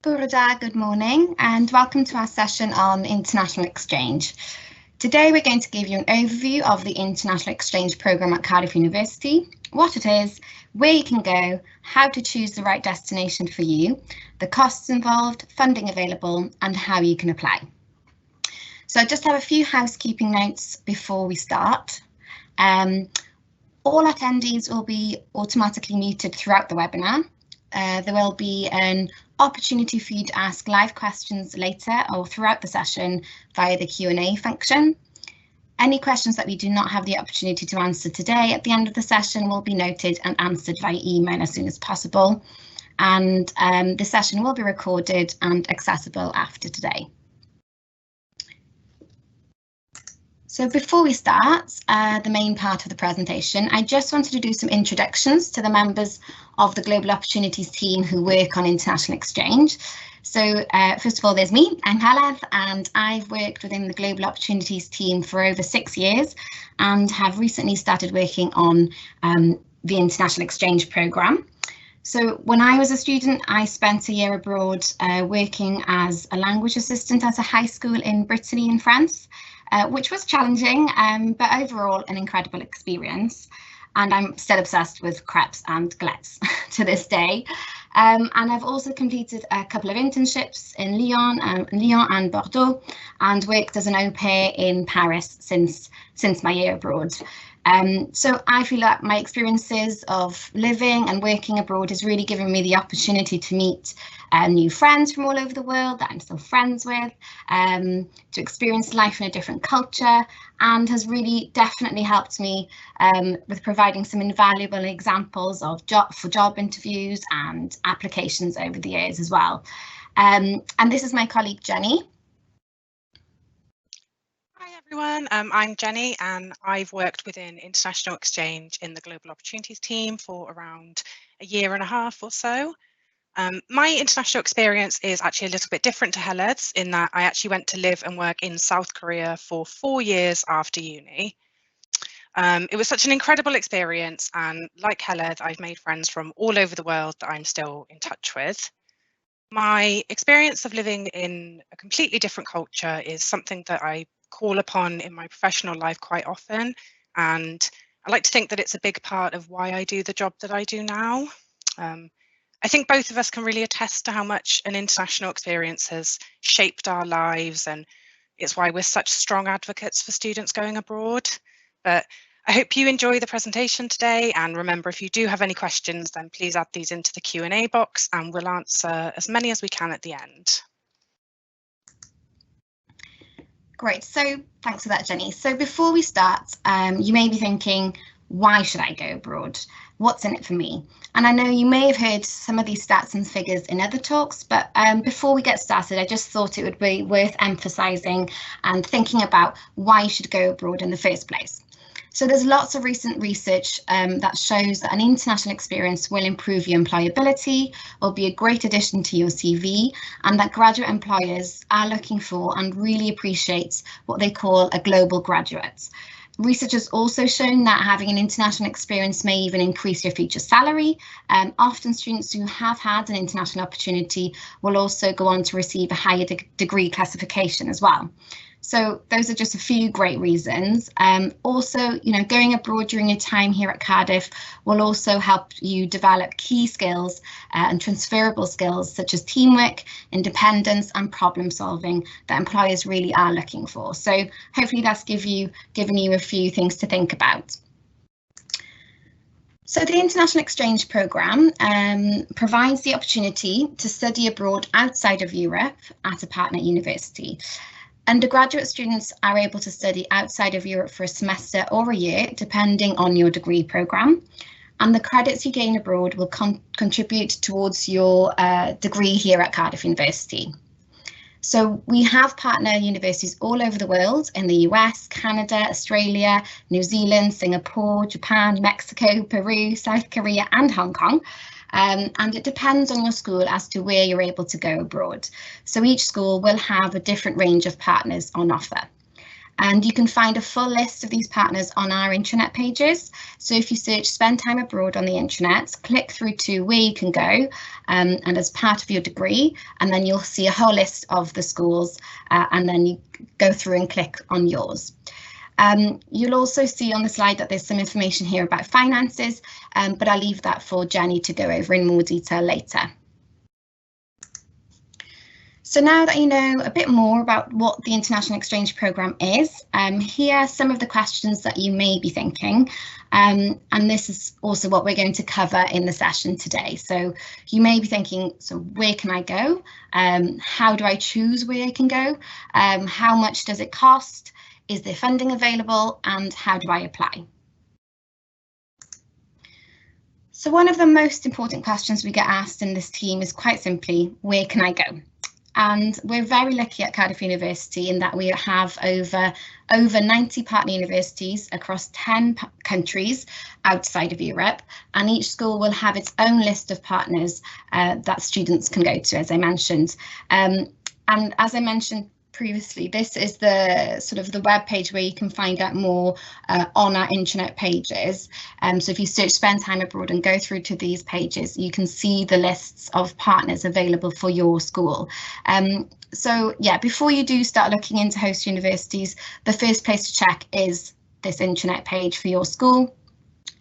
Burda, good morning and welcome to our session on international exchange. Today we're going to give you an overview of the international exchange programme at Cardiff University, what it is, where you can go, how to choose the right destination for you, the costs involved, funding available and how you can apply. So I just have a few housekeeping notes before we start. All attendees will be automatically muted throughout the webinar. There will be an opportunity for you to ask live questions later or throughout the session via the Q&A function. Any questions that we do not have the opportunity to answer today at the end of the session will be noted and answered via email as soon as possible. And the session will be recorded and accessible after today. So before we start the main part of the presentation, I just wanted to do some introductions to the members of the Global Opportunities team who work on international exchange. So first of all, there's me, I'm Helen, and I've worked within the Global Opportunities team for over 6 years and have recently started working on the international exchange programme. So when I was a student, I spent a year abroad working as a language assistant at a high school in Brittany in France. Which was challenging, but overall an incredible experience. And I'm still obsessed with crepes and galettes to this day. And I've also completed a couple of internships in Lyon and Bordeaux, and worked as an au pair in Paris since my year abroad. So I feel that my experiences of living and working abroad has really given me the opportunity to meet new friends from all over the world that I'm still friends with, to experience life in a different culture, and has really definitely helped me with providing some invaluable examples of job interviews and applications over the years as well. And this is my colleague Jenny. Hi everyone, I'm Jenny and I've worked within international exchange in the Global Opportunities team for around a year and a half or so. My international experience is actually a little bit different to Heled's in that I actually went to live and work in South Korea for 4 years after uni. It was such an incredible experience, and like Heled, I've made friends from all over the world that I'm still in touch with. My experience of living in a completely different culture is something that I call upon in my professional life quite often, and I like to think that it's a big part of why I do the job that I do now. I think both of us can really attest to how much an international experience has shaped our lives, and it's why we're such strong advocates for students going abroad. But I hope you enjoy the presentation today, and remember, if you do have any questions, then please add these into the Q&A box and we'll answer as many as we can at the end. Great, so thanks for that, Jenny. So before we start, you may be thinking, why should I go abroad? What's in it for me? And I know you may have heard some of these stats and figures in other talks, but before we get started, I just thought it would be worth emphasising and thinking about why you should go abroad in the first place. So there's lots of recent research that shows that an international experience will improve your employability, will be a great addition to your CV, and that graduate employers are looking for and really appreciate what they call a global graduate. Research has also shown that having an international experience may even increase your future salary. Often students who have had an international opportunity will also go on to receive a higher degree classification as well. So those are just a few great reasons. Also, going abroad during your time here at Cardiff will also help you develop key skills and transferable skills such as teamwork, independence and problem solving that employers really are looking for. So hopefully that's given you a few things to think about. So the International Exchange Programme provides the opportunity to study abroad outside of Europe at a partner university. Undergraduate students are able to study outside of Europe for a semester or a year, depending on your degree programme, and the credits you gain abroad will contribute towards your degree here at Cardiff University. So we have partner universities all over the world in the US, Canada, Australia, New Zealand, Singapore, Japan, Mexico, Peru, South Korea and Hong Kong. And it depends on your school as to where you're able to go abroad. So each school will have a different range of partners on offer. And you can find a full list of these partners on our intranet pages. So if you search Spend Time Abroad on the intranet, click through to where you can go and as part of your degree, and then you'll see a whole list of the schools and then you go through and click on yours. You'll also see on the slide that there's some information here about finances, but I'll leave that for Jenny to go over in more detail later. So now that you know a bit more about what the International Exchange Programme is, here are some of the questions that you may be thinking, and this is also what we're going to cover in the session today. So you may be thinking, so where can I go? How do I choose where I can go? How much does it cost? Is there funding available? And how do I apply? So one of the most important questions we get asked in this team is quite simply, where can I go? And we're very lucky at Cardiff University in that we have over 90 partner universities across 10 countries outside of Europe, and each school will have its own list of partners that students can go to, as I mentioned. And as I mentioned previously, this is the sort of the web page where you can find out more on our intranet pages. So if you search Spend Time Abroad and go through to these pages, you can see the lists of partners available for your school. So yeah, before you do start looking into host universities, the first place to check is this intranet page for your school.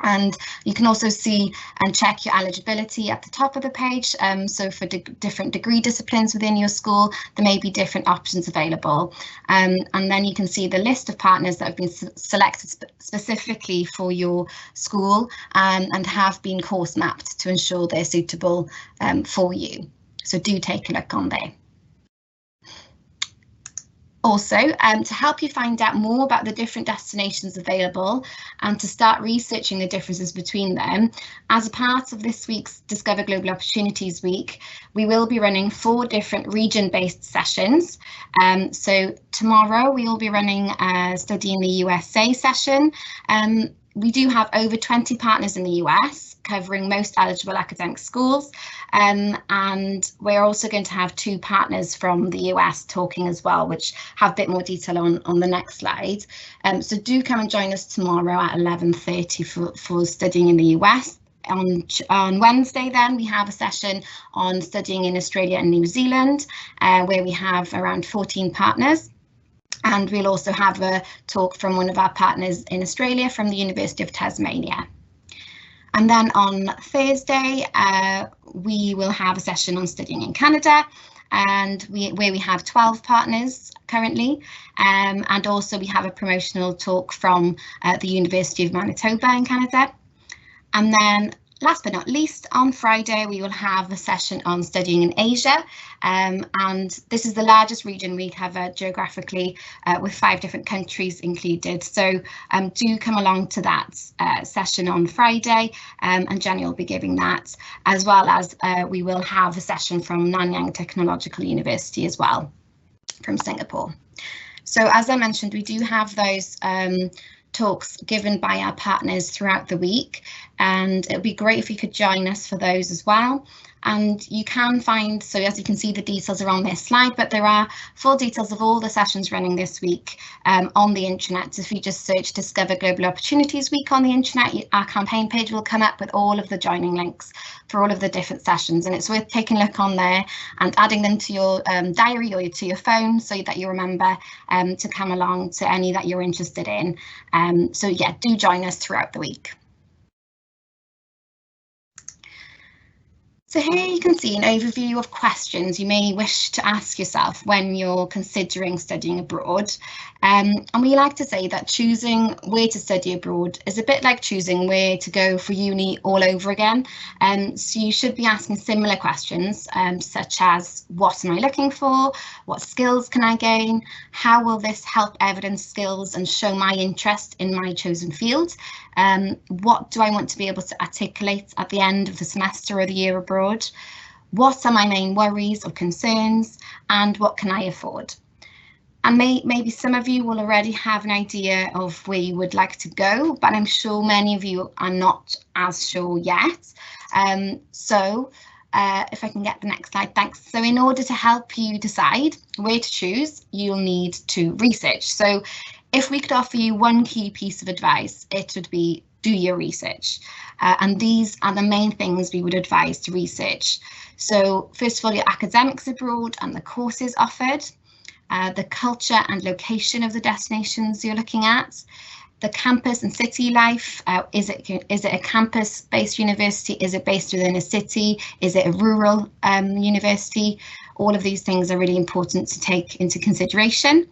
And you can also see and check your eligibility at the top of the page. So for different degree disciplines within your school, there may be different options available. And then you can see the list of partners that have been selected specifically for your school and have been course mapped to ensure they're suitable for you. So do take a look on there. Also, to help you find out more about the different destinations available and to start researching the differences between them, as a part of this week's Discover Global Opportunities Week, we will be running 4 different region-based sessions. So tomorrow we will be running a Study in the USA session. We do have over 20 partners in the US, covering most eligible academic schools, and we're also going to have 2 partners from the US talking as well, which have a bit more detail on the next slide. So do come and join us tomorrow at 11:30 for Studying in the US. On Wednesday, then, we have a session on studying in Australia and New Zealand, where we have around 14 partners. And we'll also have a talk from one of our partners in Australia from the University of Tasmania. And then on Thursday, we will have a session on studying in Canada, and where we have 12 partners currently. And also we have a promotional talk from the University of Manitoba in Canada. And then last but not least, on Friday, we will have a session on studying in Asia, and this is the largest region we cover geographically, with 5 different countries included. So do come along to that session on Friday, and Jenny will be giving that, as well as we will have a session from Nanyang Technological University as well, from Singapore. So as I mentioned, we do have those talks given by our partners throughout the week, and it would be great if you could join us for those as well. And you can find, so as you can see, the details are on this slide, but there are full details of all the sessions running this week on the intranet. If you just search Discover Global Opportunities Week on the intranet, our campaign page will come up with all of the joining links for all of the different sessions, and it's worth taking a look on there and adding them to your diary or to your phone so that you remember to come along to any that you're interested in. So yeah, do join us throughout the week. So here you can see an overview of questions you may wish to ask yourself when you're considering studying abroad. And we like to say that choosing where to study abroad is a bit like choosing where to go for uni all over again. So you should be asking similar questions, such as, what am I looking for? What skills can I gain? How will this help evidence skills and show my interest in my chosen field? What do I want to be able to articulate at the end of the semester or the year abroad? What are my main worries or concerns, and what can I afford? And maybe some of you will already have an idea of where you would like to go, but I'm sure many of you are not as sure yet. If I can get the next slide, thanks. So in order to help you decide where to choose, you'll need to research. So if we could offer you one key piece of advice, it would be do your research. And these are the main things we would advise to research. So first of all, your academics abroad and the courses offered, the culture and location of the destinations you're looking at, the campus and city life. Is it a campus-based university? Is it based within a city? Is it a rural university? All of these things are really important to take into consideration.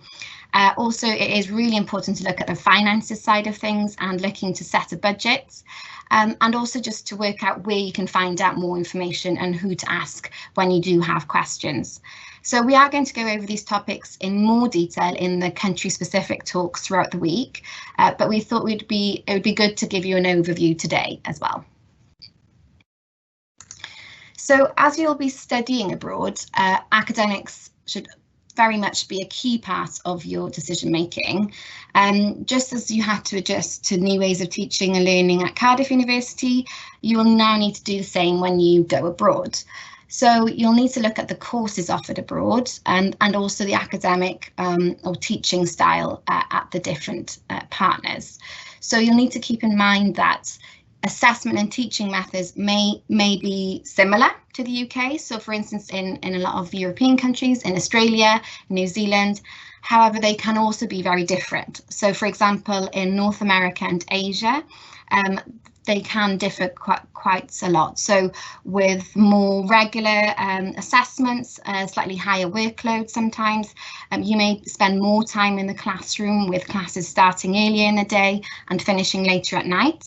Also, it is really important to look at the finances side of things and looking to set a budget, and also just to work out where you can find out more information and who to ask when you do have questions. So we are going to go over these topics in more detail in the country-specific talks throughout the week, but we thought it would be good to give you an overview today as well. So as you'll be studying abroad, academics should very much be a key part of your decision making. Just as you had to adjust to new ways of teaching and learning at Cardiff University, you will now need to do the same when you go abroad. So you'll need to look at the courses offered abroad and also the academic or teaching style at the different partners. So you'll need to keep in mind that assessment and teaching methods may be similar to the UK. So for instance, in a lot of European countries, in Australia, New Zealand, however, they can also be very different. So for example, in North America and Asia, they can differ quite a lot. So with more regular assessments, slightly higher workload sometimes, you may spend more time in the classroom with classes starting earlier in the day and finishing later at night.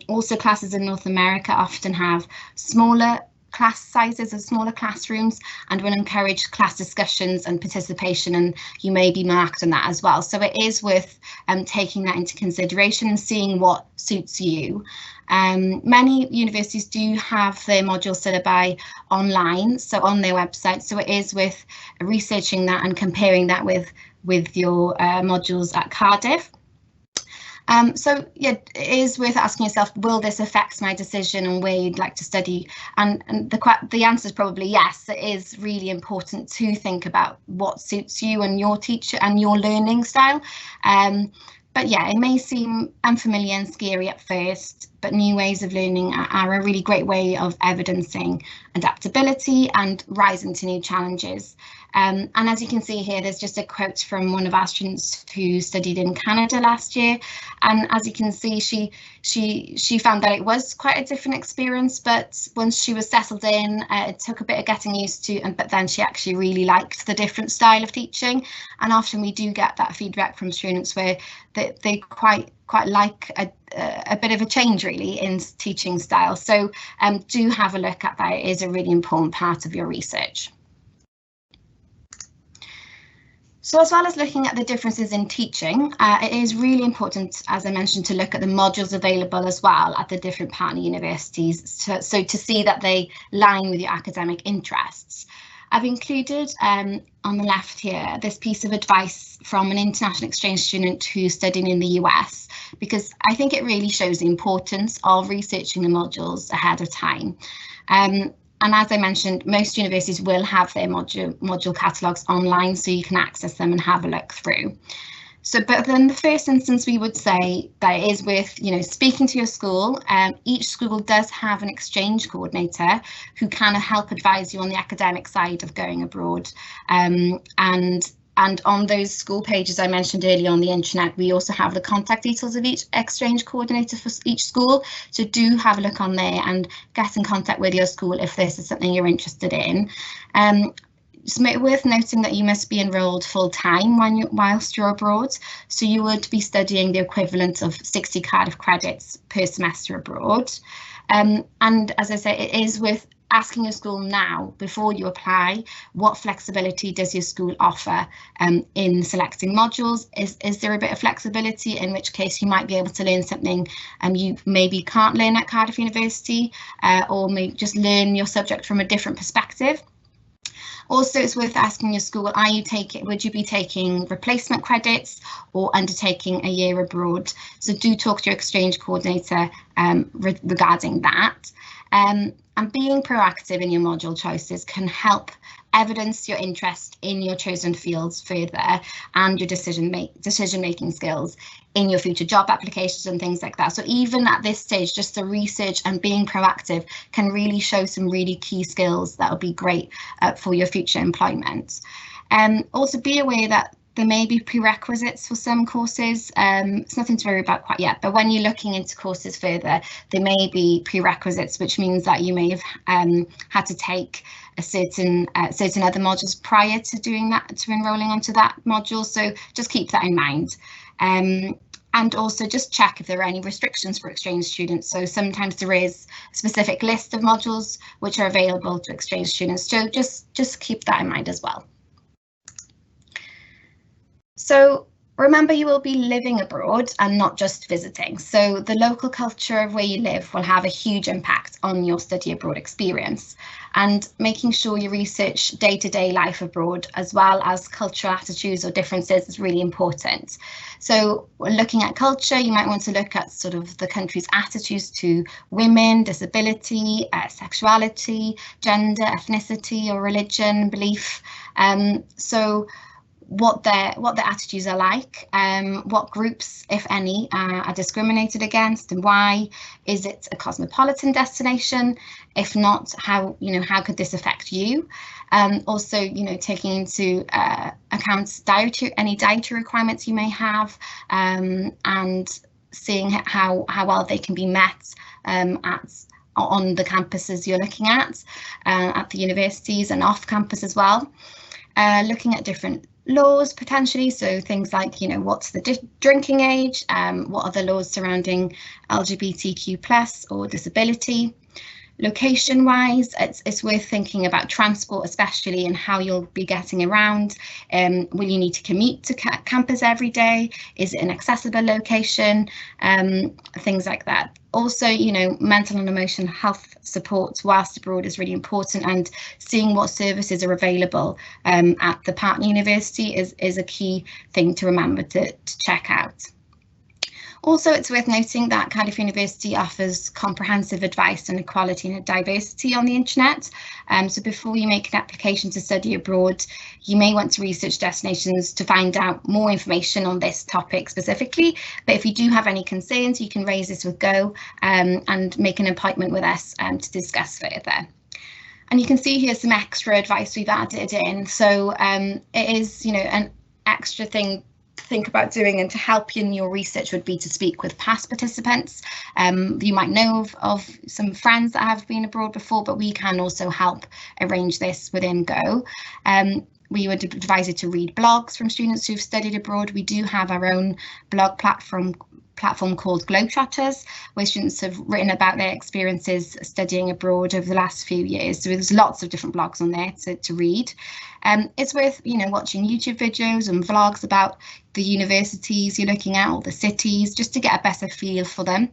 Also, classes in North America often have smaller class sizes and smaller classrooms and will encourage class discussions and participation, and you may be marked on that as well. So it is worth taking that into consideration and seeing what suits you. Many universities do have their module syllabi online, so on their website, so it is worth researching that and comparing that with your modules at Cardiff. So yeah, it is worth asking yourself, will this affect my decision on where you'd like to study? And the answer is probably yes. It is really important to think about what suits you and your teacher and your learning style. But yeah, it may seem unfamiliar and scary at first, but new ways of learning are a really great way of evidencing adaptability and rising to new challenges. And as you can see here, there's just a quote from one of our students who studied in Canada last year. And as you can see, she found that it was quite a different experience, but once she was settled in, it took a bit of getting used to, but then she actually really liked the different style of teaching. And often we do get that feedback from students where they quite like a bit of a change really in teaching style. So do have a look at that. It is a really important part of your research. So as well as looking at the differences in teaching, it is really important, as I mentioned, to look at the modules available as well at the different partner universities, so to see that they line with your academic interests. I've included on the left here this piece of advice from an international exchange student who studied in the US, because I think it really shows the importance of researching the modules ahead of time. And as I mentioned, most universities will have their module catalogues online, so you can access them and have a look through. So, but in the first instance, we would say that it is worth, speaking to your school. Each school does have an exchange coordinator who can help advise you on the academic side of going abroad. And on those school pages I mentioned earlier on the intranet, we also have the contact details of each exchange coordinator for each school. So do have a look on there and get in contact with your school if this is something you're interested in. It's worth noting that you must be enrolled full-time whilst you're abroad. So you would be studying the equivalent of 60 Cardiff credits per semester abroad. And as I say, it is worth asking your school now, before you apply, what flexibility does your school offer in selecting modules? Is there a bit of flexibility, in which case you might be able to learn something you maybe can't learn at Cardiff University, or maybe just learn your subject from a different perspective? Also, it's worth asking your school, would you be taking replacement credits or undertaking a year abroad? So do talk to your exchange coordinator regarding that. And being proactive in your module choices can help evidence your interest in your chosen fields further, and your decision-making skills in your future job applications and things like that. So even at this stage, just the research and being proactive can really show some really key skills that will be great for your future employment. Also be aware that there may be prerequisites for some courses. It's nothing to worry about quite yet, but when you're looking into courses further, there may be prerequisites, which means that you may have had to take a certain other modules prior to doing that, to enrolling onto that module. So just keep that in mind. And also just check if there are any restrictions for exchange students. So sometimes there is a specific list of modules which are available to exchange students. So just keep that in mind as well. So remember, you will be living abroad and not just visiting. So the local culture of where you live will have a huge impact on your study abroad experience, and making sure you research day-to-day life abroad as well as cultural attitudes or differences is really important. So looking at culture, you might want to look at sort of the country's attitudes to women, disability, sexuality, gender, ethnicity or religion, belief. So what their attitudes are like, what groups, if any, are discriminated against, and why. Is it a cosmopolitan destination? If not, how could this affect you? Also, taking into account any dietary requirements you may have, and seeing how well they can be met on the campuses you're looking at the universities and off campus as well. Looking at different laws potentially, so things like what's the drinking age, what are the laws surrounding LGBTQ+ or disability. Location wise, it's worth thinking about transport, especially, and how you'll be getting around. Will you need to commute to campus every day? Is it an accessible location? Things like that. Also, mental and emotional health support whilst abroad is really important, and seeing what services are available at the partner university is a key thing to remember to check out. Also, it's worth noting that Cardiff University offers comprehensive advice on equality and diversity on the internet. So before you make an application to study abroad, you may want to research destinations to find out more information on this topic specifically. But if you do have any concerns, you can raise this with Go and make an appointment with us to discuss further. And you can see here some extra advice we've added in. So it is, an extra thing think about doing, and to help you in your research would be to speak with past participants. You might know of some friends that have been abroad before, but we can also help arrange this within Go. We would advise you to read blogs from students who've studied abroad. We do have our own blog platform called Globetrotters, where students have written about their experiences studying abroad over the last few years. So there's lots of different blogs on there to read. It's worth watching YouTube videos and vlogs about the universities you're looking at, or the cities, just to get a better feel for them.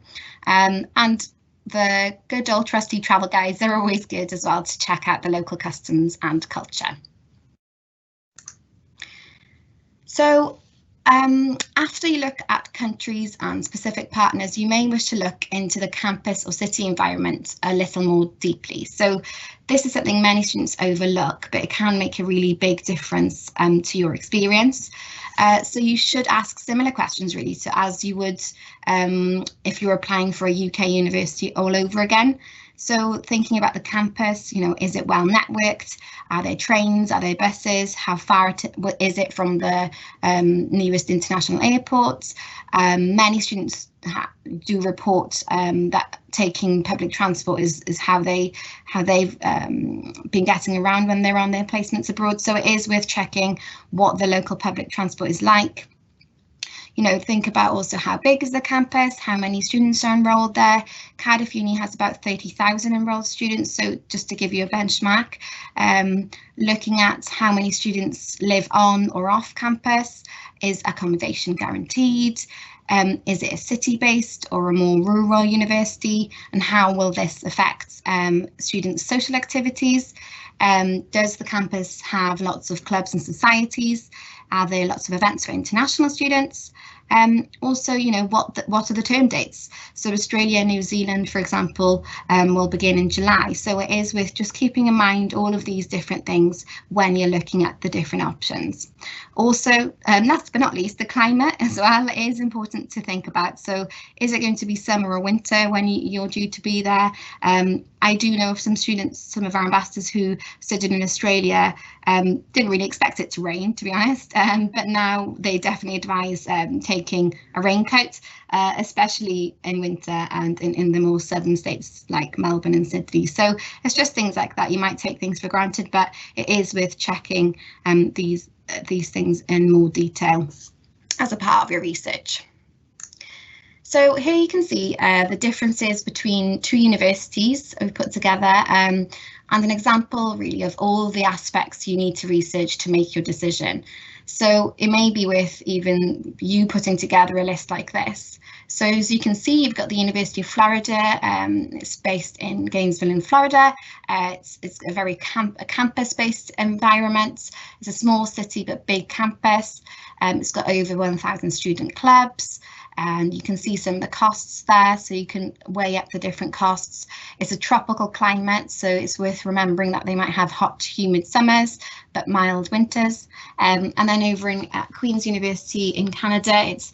And the good old trusty travel guides, they're always good as well to check out the local customs and culture. So after you look at countries and specific partners, you may wish to look into the campus or city environment a little more deeply. So this is something many students overlook, but it can make a really big difference to your experience. So you should ask similar questions really to as you would if you're applying for a UK university all over again. So thinking about the campus, is it well networked? Are there trains? Are there buses? How far is it from the nearest international airports? Many students do report that taking public transport is how they've been getting around when they're on their placements abroad. So it is worth checking what the local public transport is like. Think about also how big is the campus, how many students are enrolled there. Cardiff Uni has about 30,000 enrolled students, so just to give you a benchmark, looking at how many students live on or off campus. Is accommodation guaranteed? Is it a city-based or a more rural university? And how will this affect students' social activities? Does the campus have lots of clubs and societies? Are there lots of events for international students? Also, what are the term dates? So Australia and New Zealand, for example, will begin in July. So it is with just keeping in mind all of these different things when you're looking at the different options. Also, last but not least, the climate as well is important to think about. So is it going to be summer or winter when you're due to be there? I do know of some students, some of our ambassadors who studied in Australia, didn't really expect it to rain, to be honest, but now they definitely advise taking a raincoat, especially in winter and in the more southern states like Melbourne and Sydney. So it's just things like that. You might take things for granted, but it is with checking these things in more detail as a part of your research. So here you can see the differences between two universities we've put together, and an example really of all the aspects you need to research to make your decision. So it may be worth even you putting together a list like this. So as you can see, you've got the University of Florida. It's based in Gainesville in Florida. It's a very campus-based environment. It's a small city but big campus. It's got over 1,000 student clubs. And you can see some of the costs there, so you can weigh up the different costs. It's a tropical climate, so it's worth remembering that they might have hot, humid summers, but mild winters. And then over in Queen's University in Canada, it's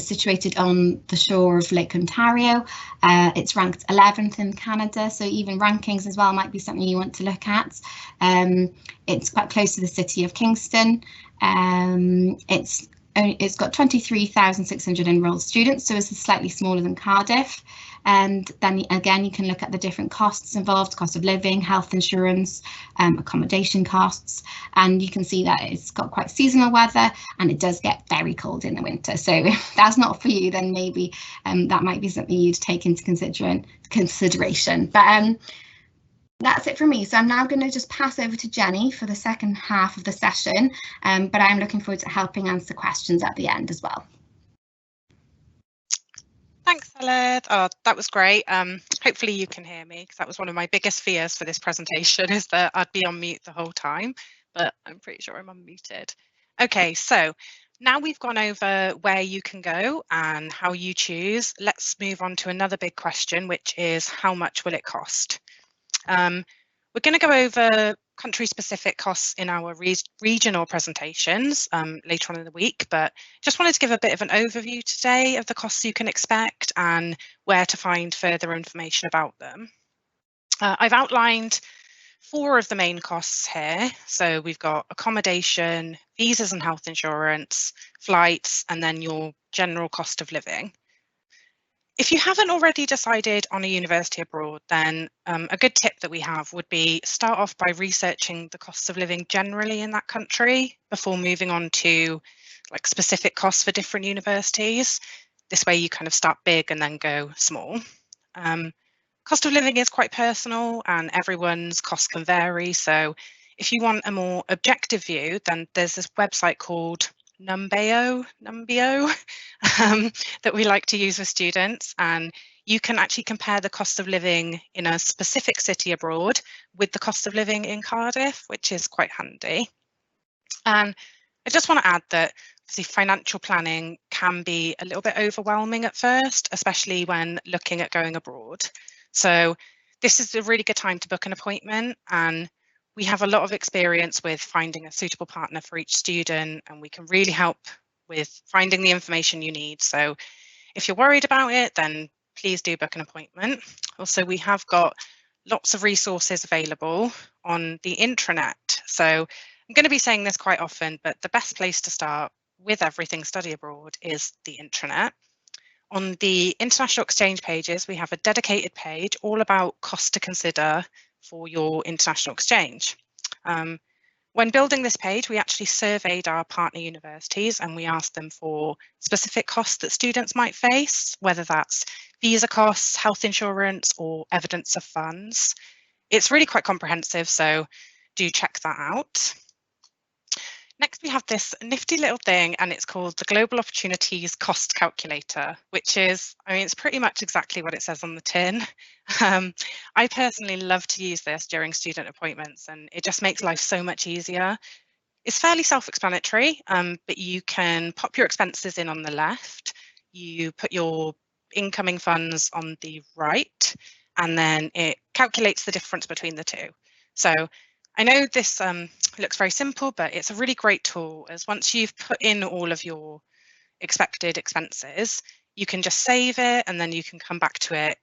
situated on the shore of Lake Ontario. It's ranked 11th in Canada, so even rankings as well might be something you want to look at. It's quite close to the city of Kingston. It's got 23,600 enrolled students, so it's slightly smaller than Cardiff. And then again, you can look at the different costs involved: cost of living, health insurance, accommodation costs. And you can see that it's got quite seasonal weather, and it does get very cold in the winter. So if that's not for you, then maybe that might be something you'd take into consideration. But that's it for me. So I'm now going to just pass over to Jenny for the second half of the session, but I'm looking forward to helping answer questions at the end as well. Thanks, Aled. Oh, that was great. Hopefully you can hear me, because that was one of my biggest fears for this presentation, is that I'd be on mute the whole time, but I'm pretty sure I'm unmuted. Okay, so now we've gone over where you can go and how you choose. Let's move on to another big question, which is how much will it cost? We're going to go over country-specific costs in our regional presentations later on in the week, but just wanted to give a bit of an overview today of the costs you can expect and where to find further information about them. I've outlined 4 of the main costs here. So we've got accommodation, visas and health insurance, flights, and then your general cost of living. If you haven't already decided on a university abroad, then a good tip that we have would be start off by researching the costs of living generally in that country before moving on to like specific costs for different universities. This way you kind of start big and then go small. Cost of living is quite personal and everyone's costs can vary. So if you want a more objective view, then there's this website called Numbeo that we like to use with students, and you can actually compare the cost of living in a specific city abroad with the cost of living in Cardiff, which is quite handy. And I just want to add that obviously financial planning can be a little bit overwhelming at first, especially when looking at going abroad. So this is a really good time to book an appointment, and we have a lot of experience with finding a suitable partner for each student, and we can really help with finding the information you need. So if you're worried about it, then please do book an appointment. Also, we have got lots of resources available on the intranet. So I'm going to be saying this quite often, but the best place to start with everything study abroad is the intranet. On the international exchange pages, we have a dedicated page all about costs to consider for your international exchange. When building this page, we actually surveyed our partner universities and we asked them for specific costs that students might face, whether that's visa costs, health insurance, or evidence of funds. It's really quite comprehensive, so do check that out. Next, we have this nifty little thing, and it's called the Global Opportunities Cost Calculator, which is, I mean, it's pretty much exactly what it says on the tin. I personally love to use this during student appointments, and it just makes life so much easier. It's fairly self-explanatory, but you can pop your expenses in on the left, you put your incoming funds on the right, and then it calculates the difference between the two. So I know this looks very simple, but it's a really great tool, as once you've put in all of your expected expenses, you can just save it and then you can come back to it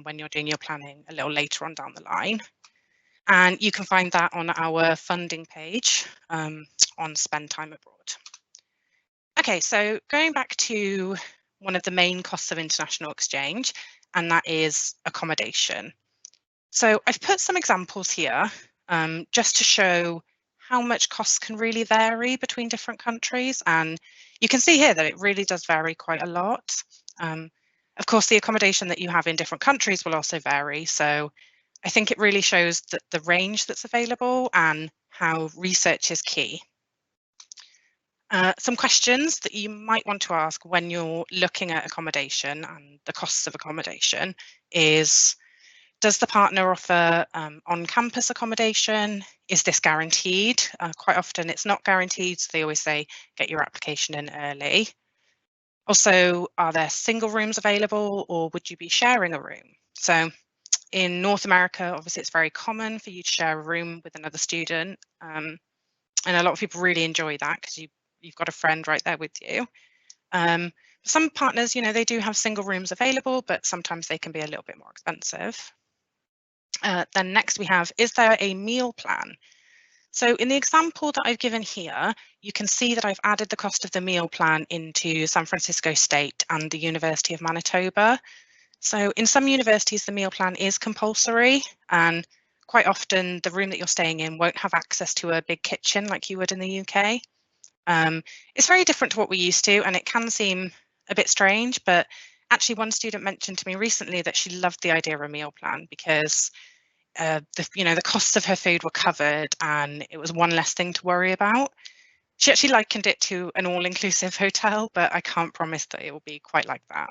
when you're doing your planning a little later on down the line. And you can find that on our funding page on Spend Time Abroad. Okay, so going back to one of the main costs of international exchange, and that is accommodation. So I've put some examples here just to show how much costs can really vary between different countries. And you can see here that it really does vary quite a lot. Of course, the accommodation that you have in different countries will also vary. So I think it really shows that the range that's available and how research is key. Some questions that you might want to ask when you're looking at accommodation and the costs of accommodation is, does the partner offer on-campus accommodation? Is this guaranteed? Quite often it's not guaranteed, so they always say get your application in early. Also, are there single rooms available, or would you be sharing a room? So in North America, obviously it's very common for you to share a room with another student. And a lot of people really enjoy that because you've got a friend right there with you. Some partners, you know, they do have single rooms available, but sometimes they can be a little bit more expensive. Then next we have, is there a meal plan? So in the example that I've given here, you can see that I've added the cost of the meal plan into San Francisco State and the University of Manitoba. So in some universities, the meal plan is compulsory, and quite often the room that you're staying in won't have access to a big kitchen like you would in the UK. It's very different to what we used to, and it can seem a bit strange, but actually one student mentioned to me recently that she loved the idea of a meal plan because the costs of her food were covered and it was one less thing to worry about. She actually likened it to an all-inclusive hotel, but I can't promise that it will be quite like that.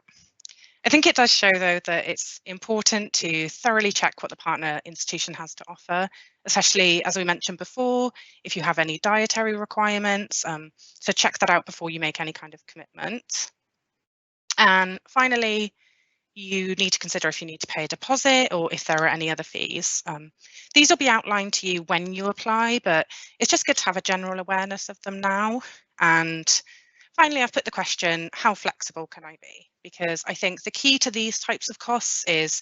I think it does show, though, that it's important to thoroughly check what the partner institution has to offer, especially, as we mentioned before, if you have any dietary requirements. So check that out before you make any kind of commitment. And finally, you need to consider if you need to pay a deposit or if there are any other fees. These will be outlined to you when you apply, but it's just good to have a general awareness of them now. And finally, I've put the question, how flexible can I be? Because I think the key to these types of costs is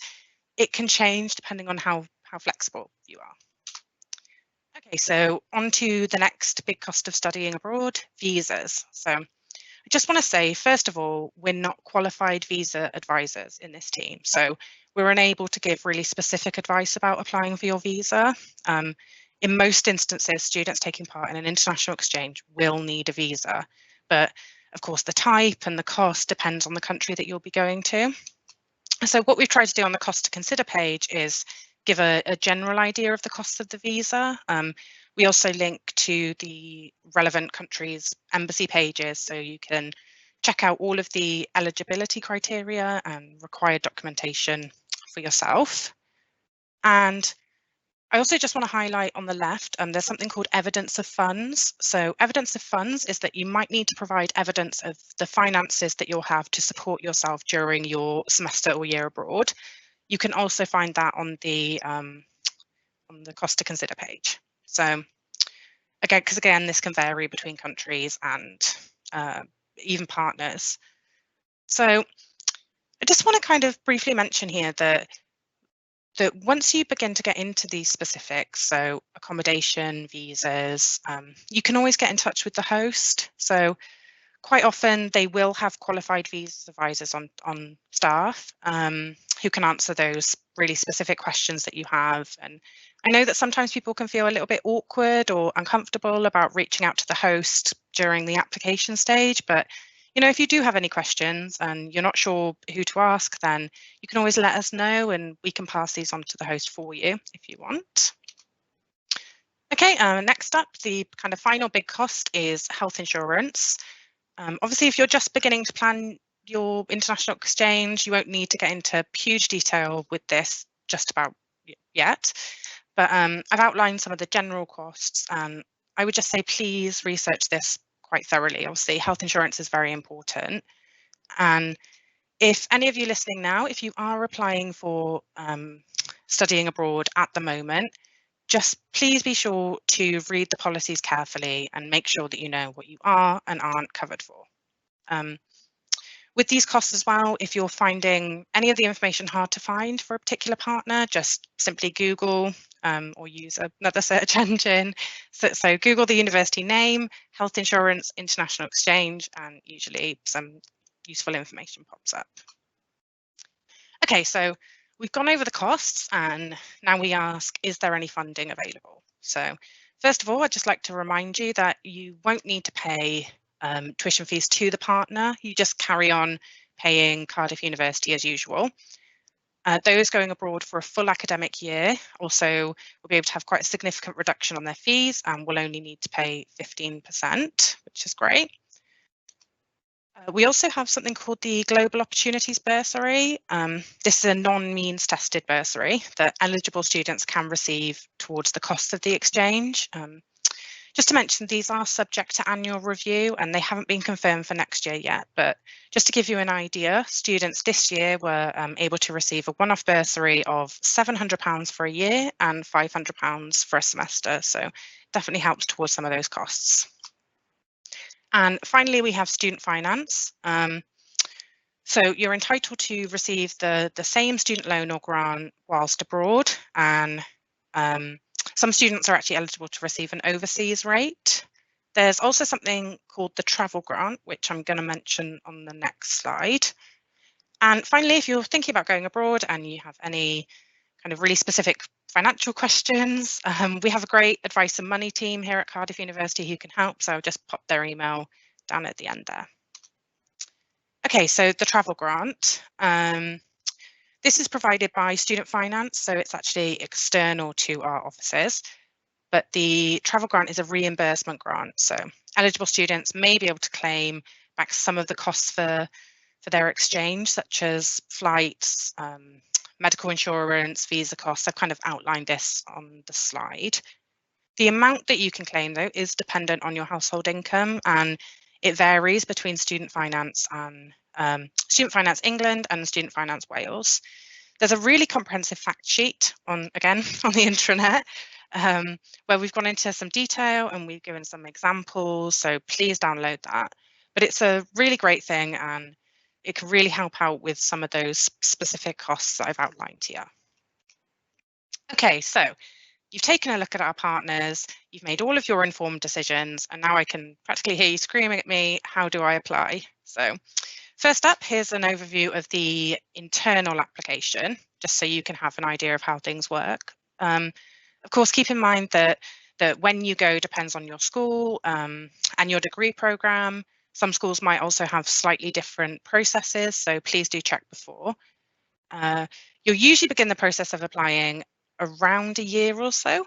it can change depending on how flexible you are. Okay, so on to the next big cost of studying abroad, visas. So I just want to say, first of all, we're not qualified visa advisors in this team. So we're unable to give really specific advice about applying for your visa. In most instances, students taking part in an international exchange will need a visa. But of course, the type and the cost depends on the country that you'll be going to. So what we've tried to do on the cost to consider page is give a general idea of the cost of the visa. We also link to the relevant countries' embassy pages, so you can check out all of the eligibility criteria and required documentation for yourself. And I also just want to highlight on the left, there's something called evidence of funds. So evidence of funds is that you might need to provide evidence of the finances that you'll have to support yourself during your semester or year abroad. You can also find that on the cost to consider page. So again, because again, this can vary between countries and even partners. So I just want to kind of briefly mention here that once you begin to get into these specifics, so accommodation, visas, you can always get in touch with the host. So quite often they will have qualified visa advisors on staff who can answer those really specific questions that you have. And I know that sometimes people can feel a little bit awkward or uncomfortable about reaching out to the host during the application stage, but you know, if you do have any questions and you're not sure who to ask, then you can always let us know and we can pass these on to the host for you if you want. Okay, next up, the kind of final big cost is health insurance. Obviously, if you're just beginning to plan your international exchange, you won't need to get into huge detail with this just about yet. But I've outlined some of the general costs, and I would just say please research this quite thoroughly. Obviously, health insurance is very important. And if any of you listening now, if you are applying for studying abroad at the moment, just please be sure to read the policies carefully and make sure that you know what you are and aren't covered for. With these costs as well, if you're finding any of the information hard to find for a particular partner, just simply Google or use another search engine. So Google the university name, health insurance, international exchange, and usually some useful information pops up. Okay, so we've gone over the costs and now we ask, is there any funding available? So first of all, I'd just like to remind you that you won't need to pay tuition fees to the partner. You just carry on paying Cardiff University as usual. Those going abroad for a full academic year also will be able to have quite a significant reduction on their fees and will only need to pay 15%, which is great. We also have something called the Global Opportunities Bursary. This is a non-means tested bursary that eligible students can receive towards the cost of the exchange. Just to mention, these are subject to annual review and they haven't been confirmed for next year yet, but just to give you an idea, students this year were able to receive a one-off bursary of £700 for a year and £500 for a semester, so definitely helps towards some of those costs. And finally, we have student finance. So you're entitled to receive the same student loan or grant whilst abroad, and some students are actually eligible to receive an overseas rate. There's also something called the travel grant, which I'm going to mention on the next slide. And finally, if you're thinking about going abroad and you have any kind of really specific financial questions, we have a great advice and money team here at Cardiff University who can help. So I'll just pop their email down at the end there. Okay, so the travel grant. This is provided by Student Finance, so it's actually external to our offices, but the travel grant is a reimbursement grant. So eligible students may be able to claim back some of the costs for their exchange, such as flights, medical insurance, visa costs. I've kind of outlined this on the slide. The amount that you can claim, though, is dependent on your household income, and it varies between Student Finance and Student Finance England and Student Finance Wales. There's a really comprehensive fact sheet on the intranet where we've gone into some detail and we've given some examples, so please download that. But it's a really great thing and it can really help out with some of those specific costs that I've outlined here. Okay, so you've taken a look at our partners, you've made all of your informed decisions, and now I can practically hear you screaming at me, how do I apply? So first up, here's an overview of the internal application, just so you can have an idea of how things work. Of course, keep in mind that when you go depends on your school and your degree programme. Some schools might also have slightly different processes, so please do check before. You'll usually begin the process of applying around a year or so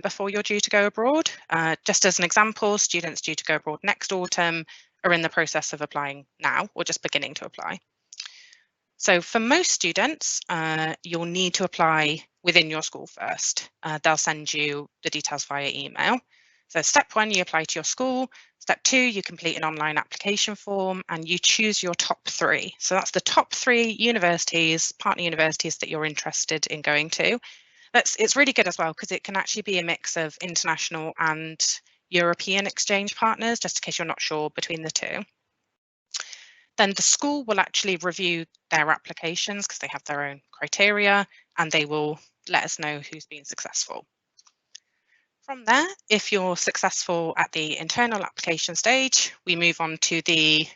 before you're due to go abroad. Just as an example, students due to go abroad next autumn are in the process of applying now or just beginning to apply. So for most students, you'll need to apply within your school first. They'll send you the details via email. So step 1, you apply to your school. Step 2, you complete an online application form and you choose your top 3. So that's the top 3 universities, partner universities that you're interested in going to. It's really good as well because it can actually be a mix of international and European exchange partners, just in case you're not sure between the two. Then the school will actually review their applications because they have their own criteria and they will let us know who's been successful. From there, if you're successful at the internal application stage, we move on to the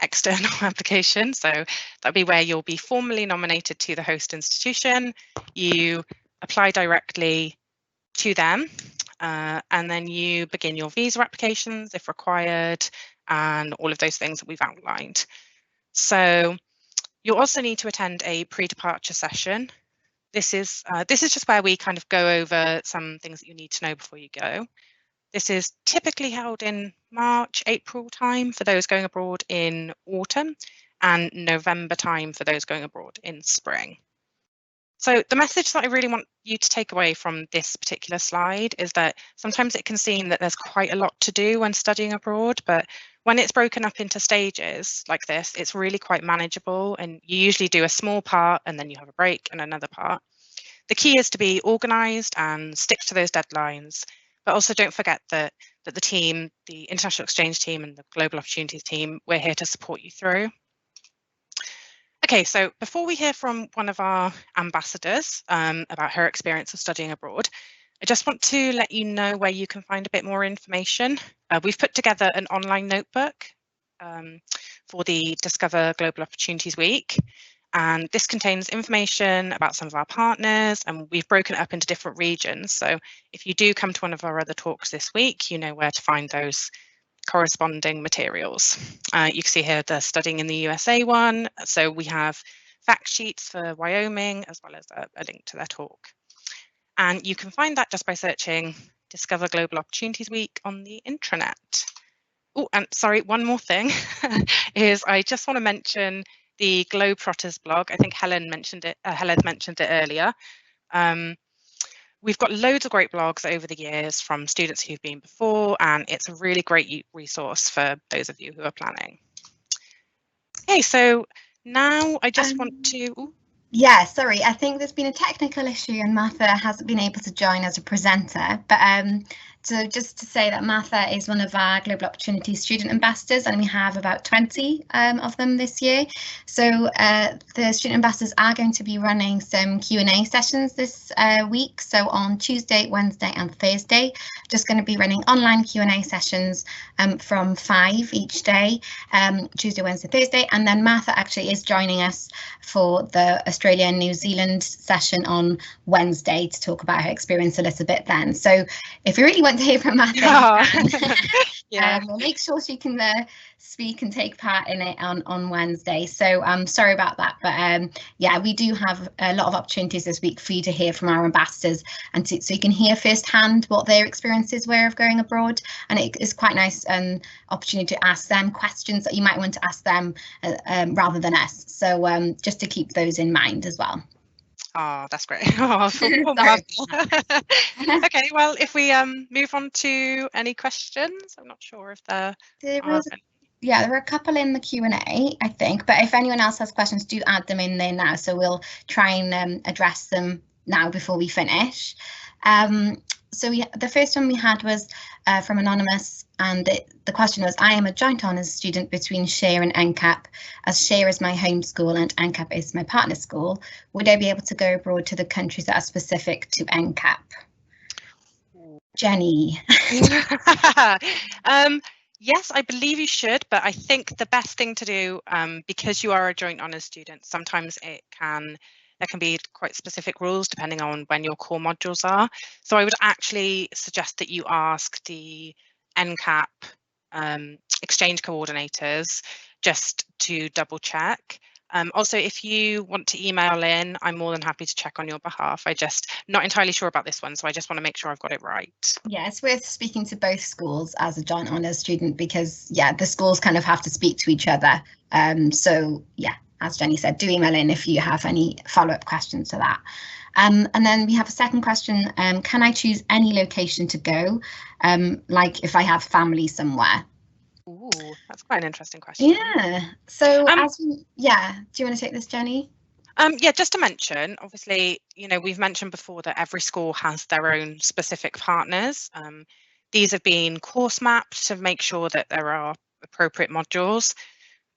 external application. So that'll be where you'll be formally nominated to the host institution. You apply directly to them and then you begin your visa applications if required and all of those things that we've outlined. So you'll also need to attend a pre-departure session. This is just where we kind of go over some things that you need to know before you go. This is typically held in March, April time for those going abroad in autumn and November time for those going abroad in spring. So the message that I really want you to take away from this particular slide is that sometimes it can seem that there's quite a lot to do when studying abroad, but when it's broken up into stages like this, it's really quite manageable, and you usually do a small part and then you have a break and another part. The key is to be organised and stick to those deadlines, but also don't forget that the team, the International Exchange team and the Global Opportunities team, we're here to support you through. Okay, so before we hear from one of our ambassadors about her experience of studying abroad, I just want to let you know where you can find a bit more information. We've put together an online notebook for the Discover Global Opportunities Week, and this contains information about some of our partners, and we've broken it up into different regions. So if you do come to one of our other talks this week, you know where to find those corresponding materials. You can see here the Studying in the USA one. So we have fact sheets for Wyoming, as well as a link to their talk. And you can find that just by searching Discover Global Opportunities Week on the intranet. Oh, and sorry, one more thing is I just want to mention the Globetrotters blog. I think Helen mentioned it earlier. We've got loads of great blogs over the years from students who've been before, and it's a really great resource for those of you who are planning. Okay, so now I just want to... Yeah, sorry, I think there's been a technical issue and Martha hasn't been able to join as a presenter, but so just to say that Martha is one of our Global Opportunities student ambassadors, and we have about 20 of them this year. So the student ambassadors are going to be running some Q&A sessions this week. So on Tuesday, Wednesday and Thursday, just going to be running online Q&A sessions from 5 each day, Tuesday, Wednesday, Thursday. And then Martha actually is joining us for the Australia and New Zealand session on Wednesday to talk about her experience a little bit then. So if you really want to hear from Martha, yeah. We'll make sure she can speak and take part in it on Wednesday. So I'm sorry about that, but yeah, we do have a lot of opportunities this week for you to hear from our ambassadors, and so you can hear firsthand what their experiences were of going abroad, and it is quite nice opportunity to ask them questions that you might want to ask them rather than us. So just to keep those in mind as well. Oh, that's great. Oh, okay, well, if we move on to any questions, I'm not sure if there are any. Yeah, there are a couple in the Q&A, I think, but if anyone else has questions, do add them in there now. So we'll try and address them now before we finish. So the first one we had was from Anonymous, and the question was, I am a joint honours student between Share and NCAP, as Share is my home school and NCAP is my partner school. Would I be able to go abroad to the countries that are specific to NCAP? Jenny. Yes, I believe you should, but I think the best thing to do, because you are a joint honours student, sometimes there can be quite specific rules depending on when your core modules are. So I would actually suggest that you ask the NCAP exchange coordinators just to double check. Also, if you want to email in, I'm more than happy to check on your behalf. I just not entirely sure about this one, so I just want to make sure I've got it right. Yeah, it's worth speaking to both schools as a joint honours student, because yeah, the schools kind of have to speak to each other. So yeah, as Jenny said, do email in if you have any follow-up questions to that. And then we have a second question. Can I choose any location to go, like if I have family somewhere? Ooh, that's quite an interesting question. Yeah. So do you want to take this, Jenny? Yeah, just to mention, obviously, we've mentioned before that every school has their own specific partners. These have been course mapped to make sure that there are appropriate modules.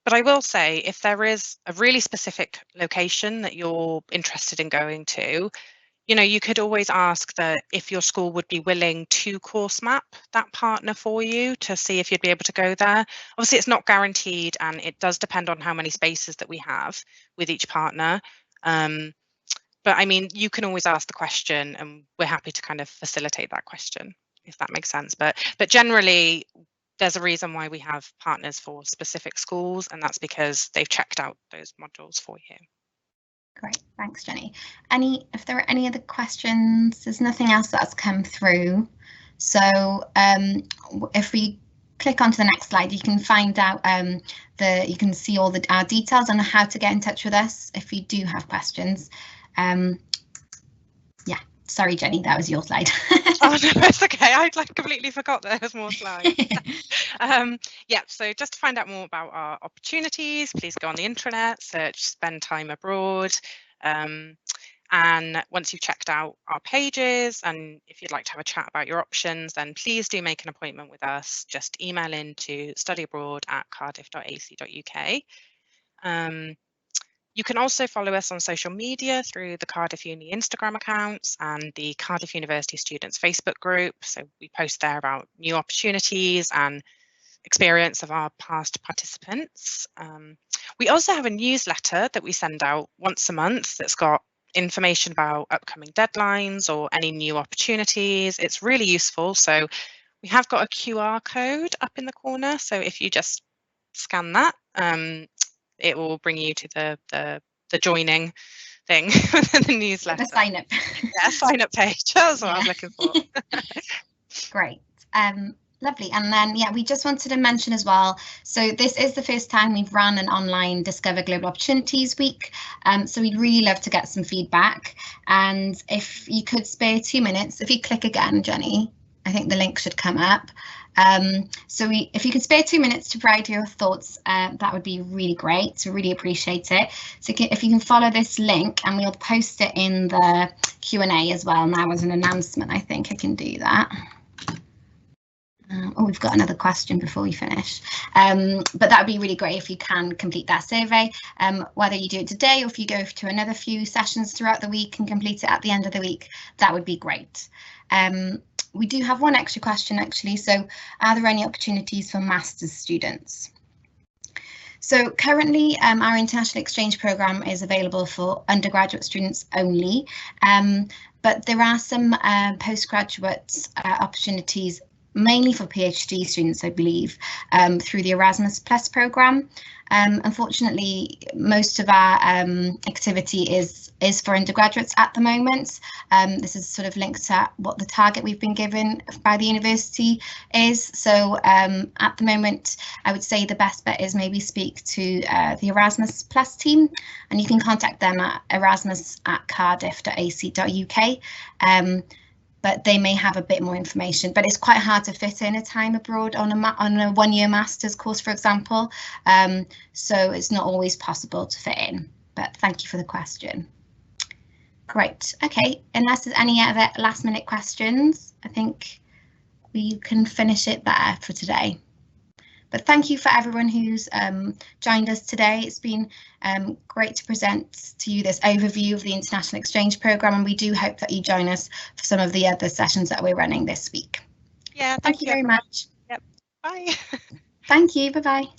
But I will say, if there is a really specific location that you're interested in going to, you could always ask that if your school would be willing to course map that partner for you to see if you'd be able to go there. Obviously, it's not guaranteed, and it does depend on how many spaces that we have with each partner. But I mean, you can always ask the question, and we're happy to kind of facilitate that question, if that makes sense. But generally, there's a reason why we have partners for specific schools, and that's because they've checked out those modules for you. Great, thanks, Jenny. If there are any other questions, there's nothing else that's come through. So if we click onto the next slide, you can find out you can see all our details on how to get in touch with us if you do have questions. Yeah, sorry, Jenny, that was your slide. Oh, no, it's okay. I'd completely forgot there was more slides. Yeah, so just to find out more about our opportunities, please go on the intranet, search Spend Time Abroad. And once you've checked out our pages, and if you'd like to have a chat about your options, then please do make an appointment with us. Just email in to studyabroad@cardiff.ac.uk. You can also follow us on social media through the Cardiff Uni Instagram accounts and the Cardiff University Students Facebook group. So we post there about new opportunities and experience of our past participants. We also have a newsletter that we send out once a month that's got information about upcoming deadlines or any new opportunities. It's really useful. So we have got a QR code up in the corner. So if you just scan that, it will bring you to the joining thing, the newsletter. The sign up. Yeah, sign up page. That's what I was looking for. Great. Lovely. And then, yeah, we just wanted to mention as well, so this is the first time we've run an online Discover Global Opportunities Week. So we'd really love to get some feedback. And if you could spare 2 minutes, if you click again, Jenny, I think the link should come up. If you could spare 2 minutes to provide your thoughts, that would be really great. So really appreciate it. So if you can follow this link, and we'll post it in the Q&A as well now as an announcement. I think I can do that. Oh, we've got another question before we finish, but that would be really great if you can complete that survey, whether you do it today or if you go to another few sessions throughout the week and complete it at the end of the week, that would be great. We do have one extra question actually, so are there any opportunities for master's students? So currently our international exchange programme is available for undergraduate students only, but there are some postgraduate opportunities mainly for PhD students, I believe, through the Erasmus Plus programme. Unfortunately, most of our activity is for undergraduates at the moment. This is sort of linked to what the target we've been given by the university is. So at the moment, I would say the best bet is maybe speak to the Erasmus Plus team, and you can contact them at erasmus@cardiff.ac.uk. But they may have a bit more information, but it's quite hard to fit in a time abroad on a one-year master's course, for example. So it's not always possible to fit in, but thank you for the question. Great. OK, unless there's any other last minute questions, I think we can finish it there for today. But thank you for everyone who's joined us today. It's been great to present to you this overview of the International Exchange Programme, and we do hope that you join us for some of the other sessions that we're running this week. Yeah, thank you very much. Yep. Bye. Thank you. Bye-bye.